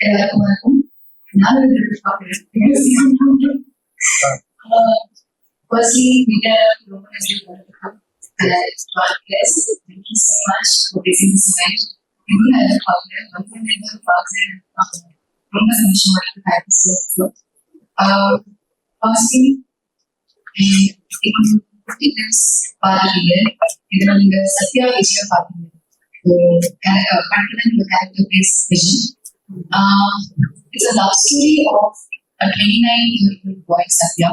எல்லாருக்கும் வணக்கம். நான் firstly, media ரொம்ப நன்றி பண்ணுறதுக்கு. Yes, thank you so much for taking this event. இன்னும் நான் எதிர்பார்க்கிறேன் பார்க்குறேன் ரொம்ப சந்தோஷமா இருக்கு. Thank you so much. Firstly, இப்போ 50 tips பாருங்க. இதுல நீங்க சத்யா விஜயா பாத்தீங்க. Particularly the character plays Vijay. It's a love story of a 29-year-old boy Satya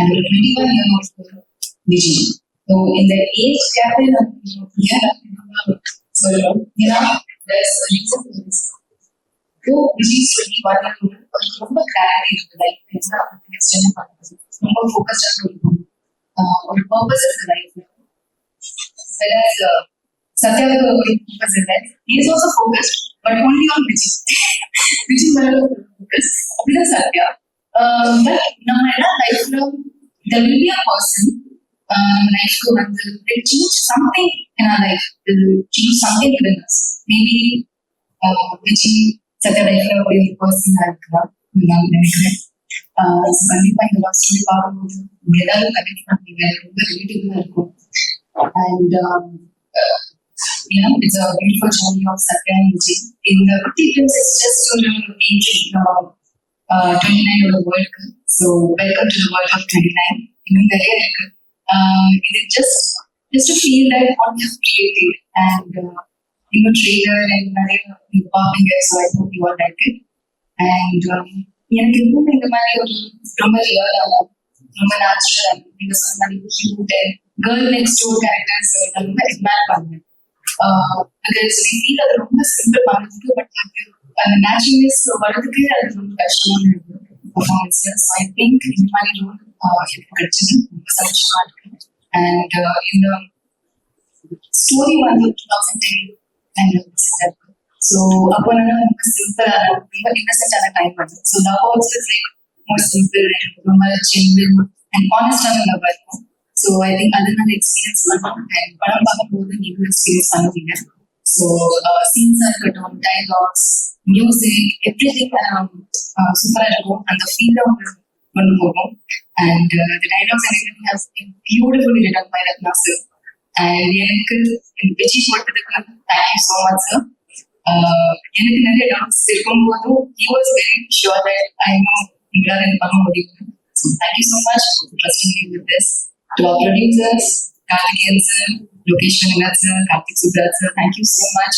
and a 21-year-old girl Vijay. So in the age gap, so there's a reason for this. So Vijay is 21-year-old, ரொம்ப clarity இருக்கு life extend பண்ணுறது, ரொம்ப ஃபோக்கஸ்டாக இருக்கும், ஒரு purpose இருக்கு லைஃப்ல. Whereas Satya focus is that he is also focused, but only on Vijay. Vijay மேல focus. அப்படிதான் Satya. But நம்ம லைஃப்ல there will be a person லைஃப்க்கு வந்து will change something in our life, will change something within us. Maybe Vijay Satya லைஃப்ல ஒரு பர்சனாக இருக்கலாம் நான் நினைக்கிறேன். கண்டிப்பா இந்த லவ் ஸ்டோரி பார்க்கும்போது எல்லாரும் கனெக்ட் பண்ணுவீங்க, ரொம்ப ரிலேட்டிவா இருக்கும். And it's a beautiful journey of Satya and Vijay. In the 50 films, it's just a little entry 29 of the world. So welcome to the world of 29. It's just to feel that what you have created and trailer and popping it. So I hope you all like it. And எனக்கு எப்பவுமே இந்த மாதிரி ஒரு ரொம்ப ரியலாக ரொம்ப natural நீங்க சொன்ன மாதிரி cute girl next door characters ரொம்ப எட்மயர் பண்ணுவேன். பிகாஸ் we feel அது ரொம்ப சிம்பிள் பண்ணுறதுக்கு, பட் அந்த நேச்சுரல்னஸ் வரதுக்கு அது ரொம்ப கஷ்டமான பர்ஃபார்மன்ஸ். ஸோ ஐ திங்க் இந்த மாதிரி ரோல் எனக்கு கிடைச்சது ரொம்ப சந்தோஷமா இருக்கு. அண்ட் இந்த ஸ்டோரி வந்து 2010 ஸோ அப்போ என்னன்னா ரொம்ப சிம்பிளான ரொம்ப இன்னசென்டான டைம் வருது. So love also is like more simple, ரொம்ப ஜென்யூன் அண்ட் ஆனஸ்டான லவ் இருக்கும். ஸோ ஐ திங்க் அது நான் எக்ஸ்பீரியன்ஸ் பண்ணோம். அண்ட் படம் பார்க்கும்போது நீங்களும் எக்ஸ்பீரியன்ஸ் பண்ணுவீங்க. ஸோ சீன்ஸாக இருக்கட்டும், டைலாக்ஸ், மியூசிக், எவ்ரி திங் சூப்பராக இருக்கும். அந்த ஃபீல்ட கொண்டு போகும். And the dialogues and has beautifully written by Ratna sir. அண்ட் எனக்கு விஜய் கொடுத்ததுக்கு தேங்க்யூ ஸோ மச் சார். எனக்கு நிறைய டவுட்ஸ் இருக்கும்போதும் he was very sure that I know உங்களால் எனக்கு பண்ண முடியும். So thank you so much for trusting me with this. To our producers, Karthikeyan sir, Lokesh Venkat sir, Karthik Subraj sir, thank you so much.